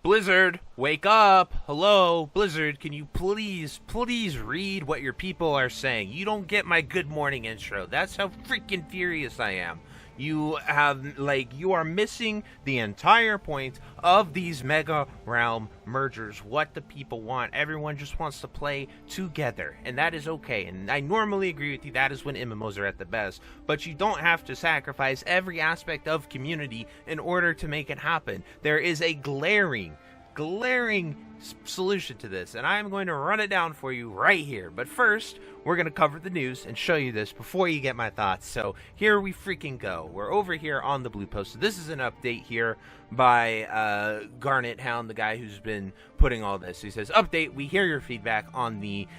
Blizzard, wake up! Hello, Blizzard, can you please read what your people are saying? You don't get my good morning intro. That's how freaking furious I am. You are missing the entire point of these mega realm mergers. What the people want. Everyone just wants to play together, and that is okay. And I normally agree with you, that is when MMOs are at the best. But you don't have to sacrifice every aspect of community in order to make it happen. There is a glaring solution to this, and I'm going to run it down for you right here. But first, we're going to cover the news and show you this before you get my thoughts. So here we freaking go. We're over here on the blue post. So this is an update here by Garnet Hound, the guy who's been putting all this. He says, update, we hear your feedback on the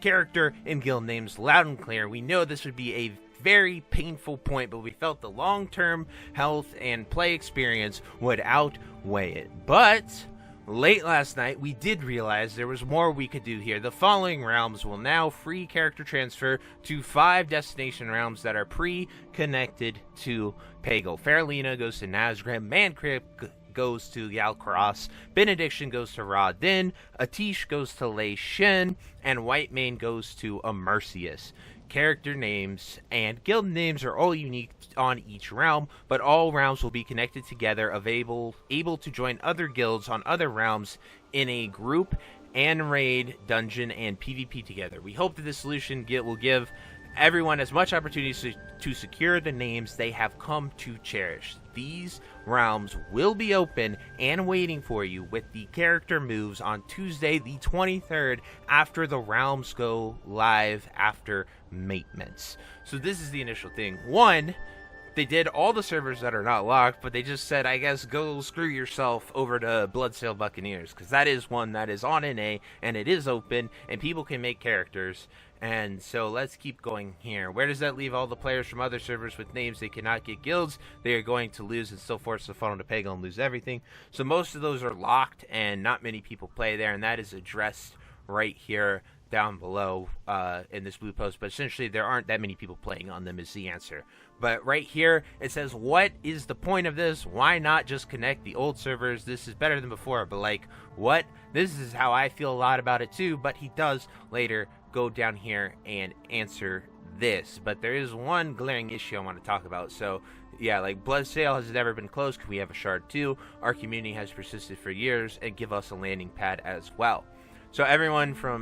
character and guild names loud and clear. We know this would be a very painful point, but we felt the long-term health and play experience would outweigh it. But late last night, we did realize there was more we could do here. The following realms will now free character transfer to 5 destination realms that are pre-connected to Pagel. Faralina goes to Nazgrim, Mancrypt goes to Yalcross, Benediction goes to Ra Din, Atish goes to Lei Shen, and Whitemane goes to Immersius. Character names and guild names are all unique on each realm, but all realms will be connected together, able to join other guilds on other realms in a group and raid, dungeon, and PvP together. We hope that this solution will give everyone as much opportunity to secure the names they have come to cherish. These realms will be open and waiting for you with the character moves on Tuesday the 23rd after the realms go live after maintenance. So this is the initial thing. One, they did all the servers that are not locked, but they just said, I guess, go screw yourself over to Bloodsail Buccaneers, because that is one that is on NA, and it is open, and people can make characters. And so let's keep going here. Where does that leave all the players from other servers with names they cannot get guilds? They are going to lose and still force the funnel to Pagel and lose everything. So most of those are locked, and not many people play there, and that is addressed right here down below in this blue post. But essentially, there aren't that many people playing on them is the answer. But right here, it says, what is the point of this? Why not just connect the old servers? This is better than before. But like, what? This is how I feel a lot about it too. But he does later go down here and answer this. But there is one glaring issue I want to talk about. So yeah, like, Bloodsail has never been closed. Can we have a shard too? Our community has persisted for years, and give us a landing pad as well. So everyone but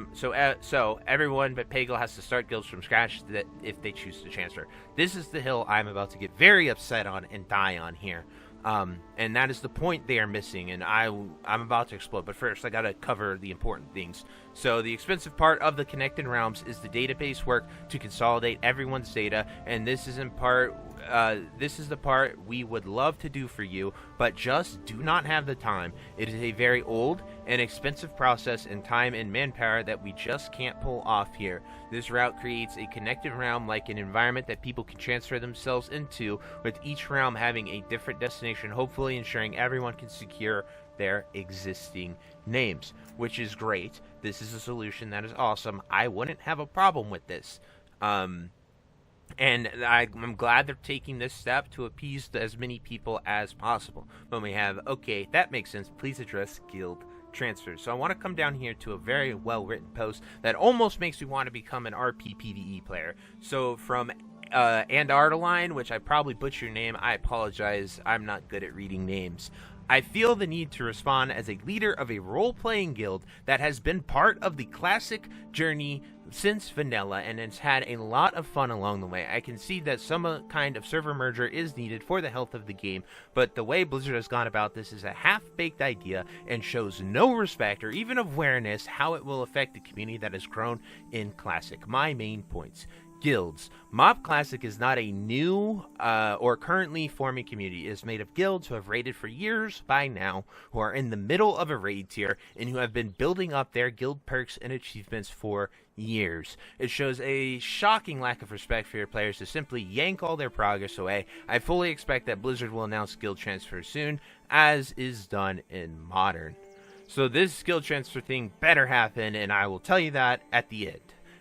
Pagel has to start guilds from scratch that if they choose to transfer. This is the hill I'm about to get very upset on and die on here. And that is the point they are missing, and I'm about to explode. But first, I gotta cover the important things. So the expensive part of the connected realms is the database work to consolidate everyone's data, and this is in part. This is the part we would love to do for you, but just do not have the time. It is a very old and expensive process in time and manpower that we just can't pull off here. This route creates a connected realm like an environment that people can transfer themselves into, with each realm having a different destination, hopefully ensuring everyone can secure their existing names, which is great. This is a solution that is awesome. I wouldn't have a problem with this. And I'm glad they're taking this step to appease as many people as possible. But we have, okay, that makes sense. Please address guild transfers. So I want to come down here to a very well-written post that almost makes me want to become an RP PvE player. So from Andartaline, which I probably butcher your name, I apologize. I'm not good at reading names. I feel the need to respond as a leader of a role-playing guild that has been part of the classic journey since vanilla and has had a lot of fun along the way. I can see that some kind of server merger is needed for the health of the game, but the way Blizzard has gone about this is a half-baked idea and shows no respect or even awareness how it will affect the community that has grown in Classic. My main points. Guilds. Mob Classic is not a new or currently forming community. It is made of guilds who have raided for years by now, who are in the middle of a raid tier, and who have been building up their guild perks and achievements for years. It shows a shocking lack of respect for your players to simply yank all their progress away. I fully expect that Blizzard will announce guild transfer soon, as is done in Modern. So this guild transfer thing better happen, and I will tell you that at the end.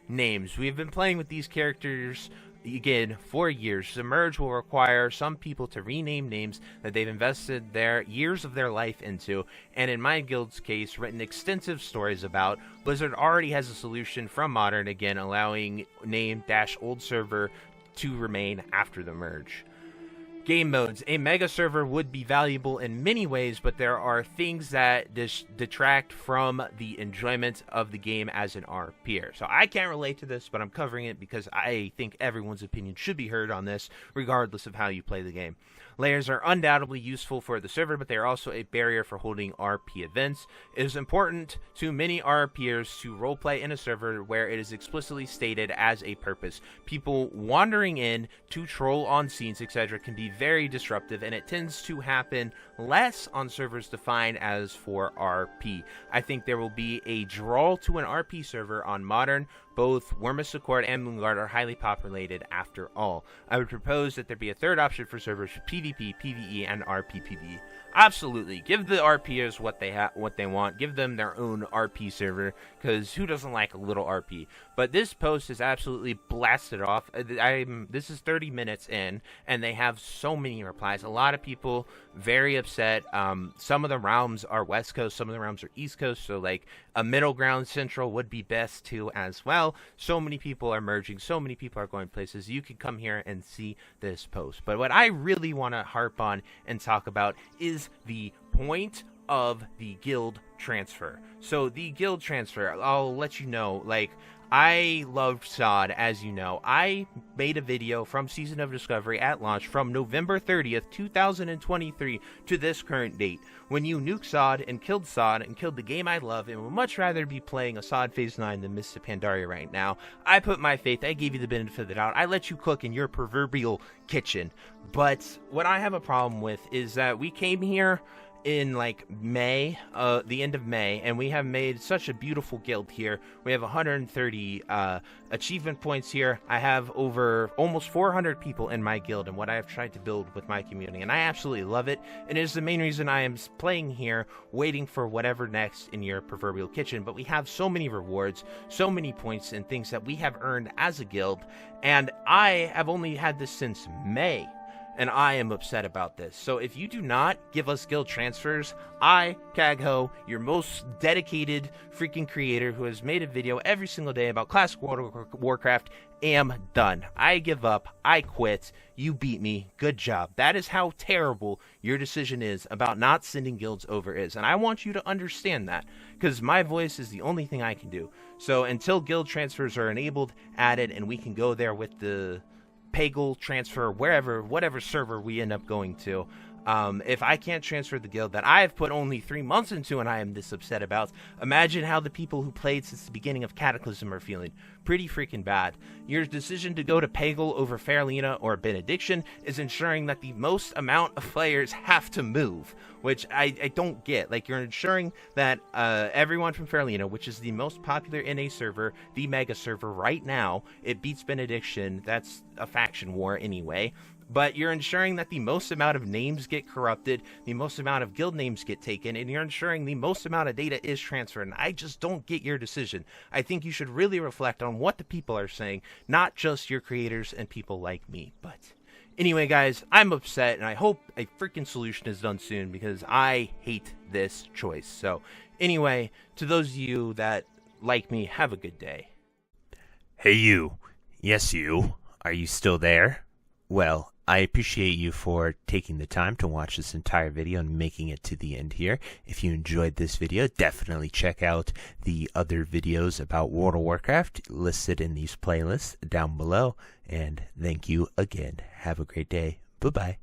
Names. We have been playing with these characters again, for years. The merge will require some people to rename names that they've invested their years of their life into, and in my guild's case, written extensive stories about. Blizzard already has a solution from Modern, again, allowing name-old server to remain after the merge. Game modes. A mega server would be valuable in many ways, but there are things that detract from the enjoyment of the game as an RPer. So I can't relate to this, but I'm covering it because I think everyone's opinion should be heard on this, regardless of how you play the game. Layers are undoubtedly useful for the server, but they are also a barrier for holding RP events. It is important to many RPers to roleplay in a server where it is explicitly stated as a purpose. People wandering in to troll on scenes, etc. can be very disruptive, and it tends to happen less on servers defined as for RP. I think there will be a draw to an RP server on Modern. Both Wormus Accord and Moonguard are highly populated after all. I would propose that there be a third option for servers for PvP, PvE, and RP/PvE. Absolutely. Give the RPers what they want. Give them their own RP server, because who doesn't like a little RP? But this post is absolutely blasted off. This is 30 minutes in, and they have so many replies. A lot of people very upset. Some of the realms are West Coast, some of the realms are East Coast, so like a middle ground central would be best too as well. So many people are merging, so many people are going places. You can come here and see this post. But what I really want to harp on and talk about is the point of the guild transfer. So the guild transfer, I'll let you know, like, I loved SOD, as you know. I made a video from Season of Discovery at launch from November 30th, 2023 to this current date. When you nuke SOD and killed the game I love and would much rather be playing a SOD Phase 9 than Mists of Pandaria right now, I put my faith, I gave you the benefit of the doubt, I let you cook in your proverbial kitchen. But what I have a problem with is that we came here in like May, the end of May, and we have made such a beautiful guild here. We have 130 achievement points here. I have over almost 400 people in my guild and what I have tried to build with my community, and I absolutely love it. And it is the main reason I am playing here, waiting for whatever next in your proverbial kitchen. But we have so many rewards, so many points and things that we have earned as a guild, and I have only had this since May. And I am upset about this. So if you do not give us guild transfers, I, Kagho, your most dedicated freaking creator who has made a video every single day about Classic World of Warcraft, am done. I give up. I quit. You beat me. Good job. That is how terrible your decision is about not sending guilds over is. And I want you to understand that, because my voice is the only thing I can do. So until guild transfers are enabled, added, and we can go there with the Pagel transfer, whatever server we end up going to. If I can't transfer the guild that I have put only 3 months into and I am this upset about, imagine how the people who played since the beginning of Cataclysm are feeling. Pretty freaking bad. Your decision to go to Pagel over Fairlena or Benediction is ensuring that the most amount of players have to move, which I don't get. Like, you're ensuring that everyone from Fairlena, which is the most popular NA server, the mega server right now, it beats Benediction. That's a faction war anyway. But you're ensuring that the most amount of names get corrupted, the most amount of guild names get taken, and you're ensuring the most amount of data is transferred. And I just don't get your decision. I think you should really reflect on what the people are saying, not just your creators and people like me. But anyway, guys, I'm upset, and I hope a freaking solution is done soon, because I hate this choice. So anyway, to those of you that like me, have a good day. Hey you. Yes you. Are you still there? Well, I appreciate you for taking the time to watch this entire video and making it to the end here. If you enjoyed this video, definitely check out the other videos about World of Warcraft listed in these playlists down below. And thank you again. Have a great day. Bye-bye.